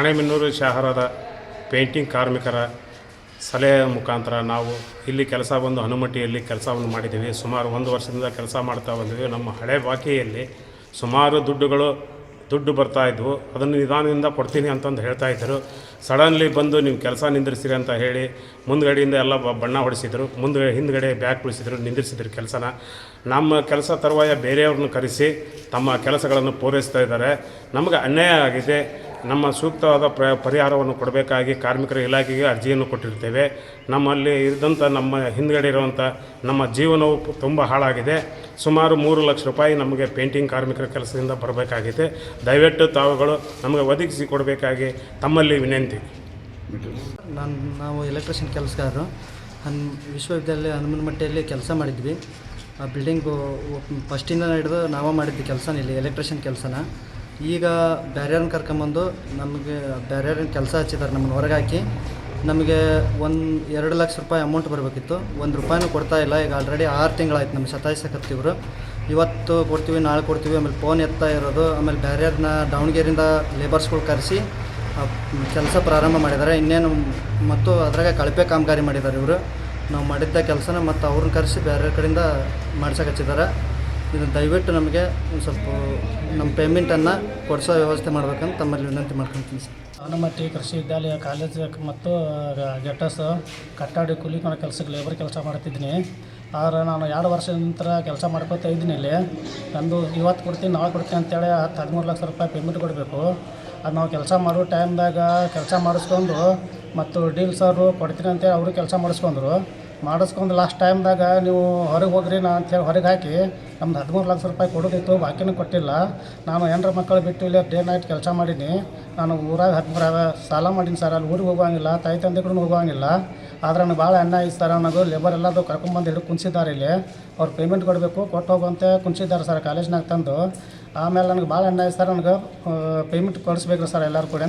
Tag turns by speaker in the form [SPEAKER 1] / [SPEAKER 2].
[SPEAKER 1] Ranebennur ಶಹರದ painting ಕಾರ್ಮಿಕರ ಸಲಹೆಯ ಮುಖಾಂತರ ನಾವು ಇಲ್ಲಿ ಕೆಲಸ ಬಂದು ಹನುಮಟ್ಟಿಯಲ್ಲಿ ಕೆಲಸವನ್ನು ಮಾಡಿದ್ದೀವಿ. ಸುಮಾರು 1 ವರ್ಷದಿಂದ ಕೆಲಸ ಮಾಡ್ತಾ ಬಂದಿದ್ದೀವಿ. ನಮ್ಮ ಹಳೆ ಬಾಕಿಯಲ್ಲಿ ಸುಮಾರು ದುಡ್ಡು ಬರ್ತಾಯಿದ್ವು. ಅದನ್ನು ನಿಧಾನದಿಂದ ಕೊಡ್ತೀನಿ ಅಂತಂದು ಹೇಳ್ತಾಯಿದ್ದರು. ಸಡನ್ಲಿ ಬಂದು ನೀವು ಕೆಲಸ ನಿಂದಿರಿಸಿರಿ ಅಂತ ಹೇಳಿ ಮುಂದ್ಗಡೆಯಿಂದ ಎಲ್ಲ ಬಣ್ಣ ಹೊಡಿಸಿದ್ರು, ಹಿಂದ್ಗಡೆ ಬ್ಯಾಗ್ ಉಳಿಸಿದ್ರು, ನಿಂದಿರಿಸಿದ್ರು ಕೆಲಸನ. ನಮ್ಮ ಕೆಲಸ ತರುವಾಯ ಬೇರೆಯವ್ರನ್ನ ಕರೆಸಿ ತಮ್ಮ ಕೆಲಸಗಳನ್ನು ಪೂರೈಸ್ತಾ ಇದ್ದಾರೆ. ನಮಗೆ ಅನ್ಯಾಯ ಆಗಿದೆ. ನಮ್ಮ ಸೂಕ್ತವಾದ ಪರಿಹಾರವನ್ನು ಕೊಡಬೇಕಾಗಿ ಕಾರ್ಮಿಕರ ಇಲಾಖೆಗೆ ಅರ್ಜಿಯನ್ನು ಕೊಟ್ಟಿರ್ತೇವೆ. ನಮ್ಮಲ್ಲಿ ಇದ್ದಂಥ ನಮ್ಮ ಹಿಂದ್ಗಡೆ ಇರುವಂಥ ನಮ್ಮ ಜೀವನವು ತುಂಬ ಹಾಳಾಗಿದೆ. ಸುಮಾರು 3 ಲಕ್ಷ ರೂಪಾಯಿ ನಮಗೆ ಪೇಂಟಿಂಗ್ ಕಾರ್ಮಿಕರ ಕೆಲಸದಿಂದ ಬರಬೇಕಾಗಿದೆ. ದಯವಿಟ್ಟು ತಾವುಗಳು ನಮಗೆ ಒದಗಿಸಿ ಕೊಡಬೇಕಾಗಿ ತಮ್ಮಲ್ಲಿ ವಿನಂತಿ.
[SPEAKER 2] ನಾವು ಎಲೆಕ್ಟ್ರಿಷಿಯನ್ ಕೆಲಸಗಾರರು ವಿಶ್ವವಿದ್ಯಾಲಯ ಹನುಮನಮಟ್ಟಿಯಲ್ಲಿ ಕೆಲಸ ಮಾಡಿದ್ವಿ. ಆ ಬಿಲ್ಡಿಂಗು ಫಸ್ಟಿಂದ ಹಿಡಿದು ನಾವು ಮಾಡಿದ್ವಿ ಕೆಲಸನ, ಇಲ್ಲಿ ಎಲೆಕ್ಟ್ರಿಷಿಯನ್ ಕೆಲಸನ. ಈಗ ಬೇರೆಯವ್ರನ್ನ ಕರ್ಕೊಂಬಂದು ನಮಗೆ ಬೇರೆಯವ್ರನ್ನ ಕೆಲಸ ಹಚ್ಚಿದ್ದಾರೆ. ನಮ್ಮನ್ನು ಹೊರಗೆ ಹಾಕಿ ನಮಗೆ 2 ಲಕ್ಷ ರೂಪಾಯಿ ಅಮೌಂಟ್ ಬರಬೇಕಿತ್ತು. 1 ರೂಪಾಯಿನೂ ಕೊಡ್ತಾ ಇಲ್ಲ. ಈಗ ಆಲ್ರೆಡಿ 6 ತಿಂಗಳಾಯ್ತು ನಮಗೆ ಸತಾಯಿಸಕತ್ತಿವ್ರು. ಇವತ್ತು ಕೊಡ್ತೀವಿ, ನಾಳೆ ಕೊಡ್ತೀವಿ, ಆಮೇಲೆ ಫೋನ್ ಎತ್ತಾ ಇರೋದು. ಆಮೇಲೆ ಬೇರೆಯವ್ರನ್ನ ದಾವಣಗೆರೆಯಿಂದ ಲೇಬರ್ಸ್ಗಳು ಕರೆಸಿ ಕೆಲಸ ಪ್ರಾರಂಭ ಮಾಡಿದ್ದಾರೆ. ಇನ್ನೇನು ಮತ್ತು ಅದ್ರಾಗ ಕಳಪೆ ಕಾಮಗಾರಿ ಮಾಡಿದ್ದಾರೆ ಇವರು. ನಾವು ಮಾಡಿದ್ದ ಕೆಲಸನ ಮತ್ತು ಅವ್ರನ್ನ ಕರೆಸಿ ಬೇರೆ ಕಡೆಯಿಂದ ಮಾಡ್ಸಕ್ಕೆ ಹಚ್ಚಿದ್ದಾರೆ. ಇದನ್ನು ದಯವಿಟ್ಟು ನಮಗೆ ಒಂದು ಸ್ವಲ್ಪ ನಮ್ಮ ಪೇಮೆಂಟನ್ನು ಕೊಡಿಸೋ ವ್ಯವಸ್ಥೆ ಮಾಡ್ಬೇಕಂತ ತಮ್ಮಲ್ಲಿ ವಿನಂತಿ ಮಾಡ್ಕೊತೀನಿ ಸರ್.
[SPEAKER 3] ಹನುಮಟ್ಟಿ ಕೃಷಿ ವಿದ್ಯಾಲಯ ಕಾಲೇಜ್ ಮತ್ತು ಗೆಟಸ್ ಕಟ್ಟಡ ಕೂಲಿ ಕೆಲಸಕ್ಕೆ ಲೇಬರ್ ಕೆಲಸ ಮಾಡ್ತಿದ್ದೀನಿ. ಆದರೆ ನಾನು 2 ವರ್ಷದ ನಂತರ ಕೆಲಸ ಮಾಡ್ಕೊತಾ ಇದ್ದೀನಿ ಇಲ್ಲಿ. ನಂದು ಇವತ್ತು ಕೊಡ್ತೀನಿ, ನಾಳೆ ಕೊಡ್ತೀನಿ ಅಂತೇಳಿ 13 ಲಕ್ಷ ರೂಪಾಯಿ ಪೇಮೆಂಟ್ ಕೊಡಬೇಕು. ಅದು ನಾವು ಕೆಲಸ ಮಾಡೋ ಟೈಮ್ದಾಗ ಕೆಲಸ ಮಾಡಿಸ್ಕೊಂಡು ಮತ್ತು ಡೀಲ್ಸರು ಕೊಡ್ತೀನಿ ಅಂತೇಳಿ ಅವರು ಕೆಲಸ ಮಾಡಿಸ್ಕೊಂಡು ಲಾಸ್ಟ್ ಟೈಮ್ದಾಗ ನೀವು ಹೊರಗೆ ಹೋಗ್ರಿ ನಾ ಅಂತೇಳಿ ಹೊರಗೆ ಹಾಕಿ ನಮ್ದು 13 ಲಕ್ಷ ರೂಪಾಯಿ ಕೊಡೋದಿತ್ತು, ಬಾಕಿನೂ ಕೊಟ್ಟಿಲ್ಲ. ನಾನು ಹೆಣ್ಣು ಮಕ್ಕಳು ಬಿಟ್ಟು ಇಲ್ಲಿ ಡೇ ನೈಟ್ ಕೆಲಸ ಮಾಡೀನಿ. ನಾನು ಊರಾಗ 13 ಸಾಲ ಮಾಡೀನಿ ಸರ್. ಅಲ್ಲಿ ಊರಿಗೆ ಹೋಗೋಂಗಿಲ್ಲ, ತಾಯಿ ತಂದೆ ಕೂಡ ಹೋಗೋಂಗಿಲ್ಲ. ಆದ್ರೆ ನನಗೆ ಭಾಳ ಅನ್ಯಾಯ ಸರ್. ನನಗೆ ಲೇಬರ್ ಎಲ್ಲದು ಕರ್ಕೊಂಬಂದು ಹಿಡಿದು ಕುಂಸಿದ್ದಾರೆ ಇಲ್ಲಿ. ಅವ್ರು ಪೇಮೆಂಟ್ ಕೊಡಬೇಕು, ಕೊಟ್ಟು ಹೋಗುವಂತೆ ಕುಂಸಿದ್ದಾರೆ ಸರ್ ಕಾಲೇಜ್ನಾಗ ತಂದು. ಆಮೇಲೆ ನನಗೆ ಭಾಳ ಅನ್ಯಾಯ ಸರ್. ನನಗೆ ಪೇಮೆಂಟ್ ಕೊಡಿಸ್ಬೇಕು ಸರ್ ಎಲ್ಲರೂ ಕೂಡ.